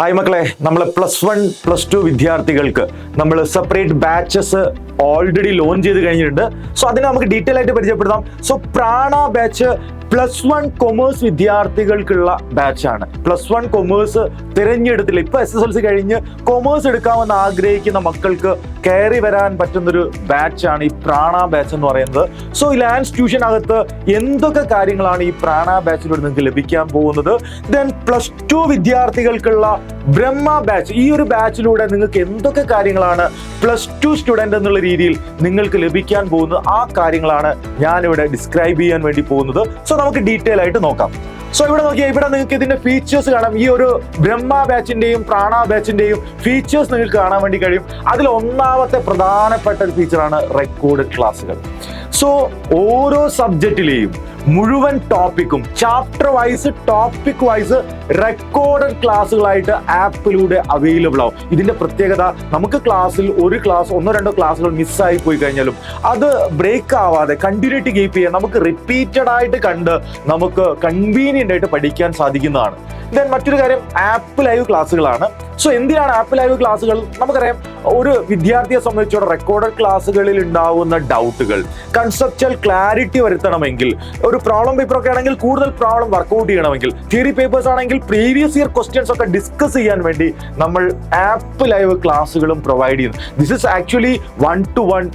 Hi മക്കളെ, നമ്മൾ +1 +2 വിദ്യാർത്ഥികൾക്ക് നമ്മൾ സെപ്പറേറ്റ് ബാച്ചസ് ഓൾറെഡി ലോഞ്ച് ചെയ്ത് കഴിഞ്ഞിട്ടുണ്ട്. സോ അതിനെ നമുക്ക് ഡീറ്റെയിൽ ആയിട്ട് പരിചയപ്പെടുത്താം. സോ പ്രാണ ബാച്ച് +1 കൊമേഴ്സ് വിദ്യാർത്ഥികൾക്കുള്ള ബാച്ചാണ്. +1 കൊമേഴ്സ് തിരഞ്ഞെടുത്തില്ല, ഇപ്പൊ SSLC കഴിഞ്ഞ് കൊമേഴ്സ് എടുക്കാമെന്ന് ആഗ്രഹിക്കുന്ന മക്കൾക്ക് കയറി വരാൻ പറ്റുന്നൊരു ബാച്ചാണ് ഈ പ്രാണ ബാച്ച് എന്ന് പറയുന്നത്. സോ ഈ ലാൻസ് ട്യൂഷനകത്ത് എന്തൊക്കെ കാര്യങ്ങളാണ് ഈ പ്രാണ ബാച്ചിലൂടെ നിങ്ങൾക്ക് ലഭിക്കാൻ പോകുന്നത്? ദെൻ +2 വിദ്യാർത്ഥികൾക്കുള്ള ബ്രഹ്മ ബാച്ച്, ഈ ഒരു ബാച്ചിലൂടെ നിങ്ങൾക്ക് എന്തൊക്കെ കാര്യങ്ങളാണ് +2 സ്റ്റുഡന്റ് എന്നുള്ള രീതിയിൽ നിങ്ങൾക്ക് ലഭിക്കാൻ പോകുന്നത്, ആ കാര്യങ്ങളാണ് ഞാനിവിടെ ഡിസ്ക്രൈബ് ചെയ്യാൻ വേണ്ടി പോകുന്നത്. സോ നമുക്ക് ഡീറ്റെയിൽ ആയിട്ട് നോക്കാം. സോ ഇവിടെ നോക്കിയാൽ ഇവിടെ നിങ്ങൾക്ക് ഇതിന്റെ ഫീച്ചേഴ്സ് കാണാം. ഈ ഒരു ബ്രഹ്മ ബാച്ചിന്റെയും പ്രാണ ബാച്ചിന്റെയും ഫീച്ചേഴ്സ് നിങ്ങൾക്ക് കാണാൻ വേണ്ടി കഴിയും. അതിൽ ഒന്നാമത്തെ പ്രധാനപ്പെട്ട ഒരു ഫീച്ചറാണ് റെക്കോർഡ് ക്ലാസ്സുകൾ. സോ ഓരോ സബ്ജക്റ്റിലെയും മുഴുവൻ ടോപ്പിക്കും chapter wise topic wise recorded ക്ലാസ്സുകളായിട്ട് ആപ്പിലൂടെ അവൈലബിൾ ആവും. ഇതിന്റെ പ്രത്യേകത, നമുക്ക് ക്ലാസ്സിൽ ഒരു ക്ലാസ് 1-2 ക്ലാസ്സുകൾ മിസ്സായി പോയി കഴിഞ്ഞാലും അത് ബ്രേക്ക് ആവാതെ കണ്ടിന്യൂറ്റി കീപ്പ് ചെയ്യാൻ നമുക്ക് റിപ്പീറ്റഡ് ആയിട്ട് കണ്ട് നമുക്ക് കൺവീനിയന്റ് ആയിട്ട് പഠിക്കാൻ സാധിക്കുന്നതാണ്. ദെൻ മറ്റൊരു കാര്യം ആപ്പ് ലൈവ് ക്ലാസ്സുകളാണ്. സോ എന്തിനാണ് ആപ്പ് ലൈവ് ക്ലാസ്സുകൾ? നമുക്കറിയാം, ഒരു വിദ്യാർത്ഥിയെ സംബന്ധിച്ചോളം റെക്കോർഡഡ് ക്ലാസ്സുകളിൽ ഉണ്ടാവുന്ന ഡൗട്ടുകൾ കൺസെപ്ച്വൽ ക്ലാരിറ്റി വരുത്തണമെങ്കിൽ, ഒരു പ്രോബ്ലം പേപ്പർ ഒക്കെ ആണെങ്കിൽ കൂടുതൽ പ്രോബ്ലം വർക്ക്ഔട്ട് ചെയ്യണമെങ്കിൽ, തിയറി പേപ്പേഴ്സ് ആണെങ്കിൽ പ്രീവിയസ് ഇയർ ക്വസ്റ്റ്യൻസ് ഒക്കെ ഡിസ്കസ് ചെയ്യാൻ വേണ്ടി നമ്മൾ ആപ്പ് ലൈവ് ക്ലാസ്സുകളും പ്രൊവൈഡ് ചെയ്യുന്നു. ദിസ് ഇസ് ആക്ച്വലി 1-to-1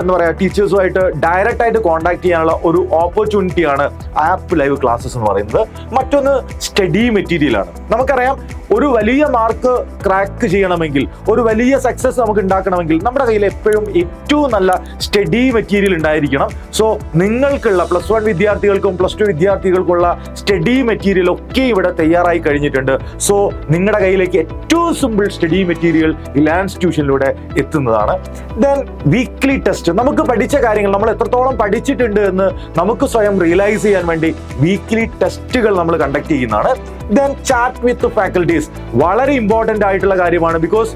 എന്താ പറയുക, ടീച്ചേഴ്സുമായിട്ട് ഡയറക്റ്റ് ആയിട്ട് കോൺടാക്ട് ചെയ്യാനുള്ള ഒരു ഓപ്പർച്യൂണിറ്റിയാണ് ആപ്പ് ലൈവ് ക്ലാസ്സസ് എന്ന് പറയുന്നത്. മറ്റൊന്ന് സ്റ്റഡി മെറ്റീരിയലാണ്. നമുക്കറിയാം, ഒരു വലിയ മാർക്ക് ക്രാക്ക് ചെയ്യണമെങ്കിൽ, ഒരു വലിയ സക്സസ് നമുക്ക് ഉണ്ടാക്കണമെങ്കിൽ നമ്മുടെ കയ്യിൽ എപ്പോഴും ഏറ്റവും നല്ല സ്റ്റഡി മെറ്റീരിയൽ ഉണ്ടായിരിക്കണം. സോ നിങ്ങൾക്കുള്ള +1 വിദ്യാർത്ഥികൾക്കും +2 വിദ്യാർത്ഥികൾക്കുള്ള സ്റ്റഡി മെറ്റീരിയൽ ഒക്കെ ഇവിടെ തയ്യാറായി കഴിഞ്ഞിട്ടുണ്ട്. സോ നിങ്ങളുടെ കയ്യിലേക്ക് ഏറ്റവും സിമ്പിൾ സ്റ്റഡി മെറ്റീരിയൽ ഈ ലാൻസ് ട്യൂഷനിലൂടെ എത്തുന്നതാണ്. ദെൻ വീക്ക്ലി ടെസ്റ്റ്, നമുക്ക് പഠിച്ച കാര്യങ്ങൾ നമ്മൾ എത്രത്തോളം പഠിച്ചിട്ടുണ്ട് എന്ന് നമുക്ക് സ്വയം റിയലൈസ് ചെയ്യാൻ വേണ്ടി വീക്ക്ലി ടെസ്റ്റുകൾ നമ്മൾ കണ്ടക്ട് ചെയ്യുന്നതാണ്. ദെൻ ചാറ്റ് വിത്ത് ഫാക്കൽറ്റീസ്, വളരെ ഇമ്പോർട്ടൻ്റ് ആയിട്ടുള്ള കാര്യമാണ്. ബിക്കോസ്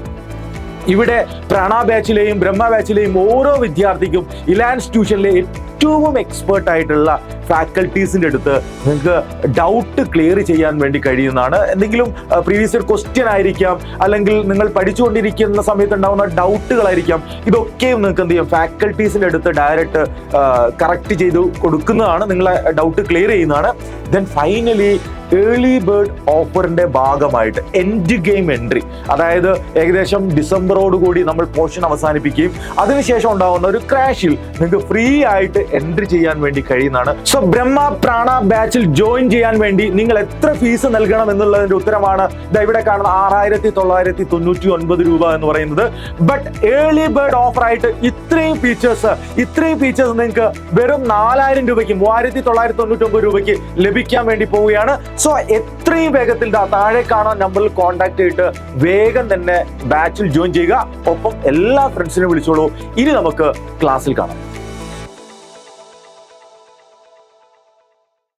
ഇവിടെ പ്രാണ ബാച്ചിലെയും ബ്രഹ്മ ബാച്ചിലെയും ഓരോ വിദ്യാർത്ഥിക്കും ഈ ലാൻസ് ട്യൂഷനിലെ ഏറ്റവും എക്സ്പേർട്ട് ആയിട്ടുള്ള ഫാക്കൽറ്റീസിൻ്റെ അടുത്ത് നിങ്ങൾക്ക് ഡൗട്ട് ക്ലിയർ ചെയ്യാൻ വേണ്ടി കഴിയുന്നതാണ്. എന്തെങ്കിലും പ്രീവിയസ് ഇയർ ക്വസ്റ്റ്യൻ ആയിരിക്കാം, അല്ലെങ്കിൽ നിങ്ങൾ പഠിച്ചുകൊണ്ടിരിക്കുന്ന സമയത്ത് ഉണ്ടാകുന്ന ഡൗട്ടുകളായിരിക്കാം. ഇതൊക്കെയും നിങ്ങൾക്ക് എന്ത് ചെയ്യാം, ഫാക്കൽറ്റീസിൻ്റെ അടുത്ത് ഡയറക്റ്റ് കറക്റ്റ് ചെയ്ത് കൊടുക്കുന്നതാണ്, നിങ്ങളെ ഡൗട്ട് ക്ലിയർ ചെയ്യുന്നതാണ്. ദെൻ ഫൈനലി ഏർലി ബേർഡ് ഓഫറിന്റെ ഭാഗമായിട്ട് എൻഡ് ഗെയിം എൻട്രി, അതായത് ഏകദേശം ഡിസംബറോട് കൂടി നമ്മൾ പോർഷൻ അവസാനിപ്പിക്കുകയും അതിനുശേഷം ഉണ്ടാകുന്ന ഒരു ക്രാഷിൽ നിങ്ങൾക്ക് ഫ്രീ ആയിട്ട് എൻട്രി ചെയ്യാൻ വേണ്ടി കഴിയുന്നതാണ്. സോ ബ്രഹ്മ പ്രാണ ബാച്ചിൽ ജോയിൻ ചെയ്യാൻ വേണ്ടി നിങ്ങൾ എത്ര ഫീസ് നൽകണം എന്നുള്ളതിന്റെ ഉത്തരമാണ് ഇവിടെ കാണുന്ന 6,999 രൂപ എന്ന് പറയുന്നത്. ബട്ട് ഏർലി ബേർഡ് ഓഫർ ആയിട്ട് ഇത്രയും ഫീച്ചേഴ്സ് നിങ്ങൾക്ക് വെറും 4,000 രൂപയ്ക്ക് 3,999 രൂപയ്ക്ക് ലഭിക്കാൻ വേണ്ടി പോവുകയാണ്. സോ എത്രയും വേഗത്തിൽ താഴെ കാണാൻ നമ്പറിൽ കോൺടാക്ട് ചെയ്തിട്ട് വേഗം തന്നെ ബാച്ചിൽ ജോയിൻ ചെയ്യുക. ഒപ്പം എല്ലാ ഫ്രണ്ട്സിനെ വിളിച്ചോളൂ. ഇനി നമുക്ക് ക്ലാസ്സിൽ കാണാം.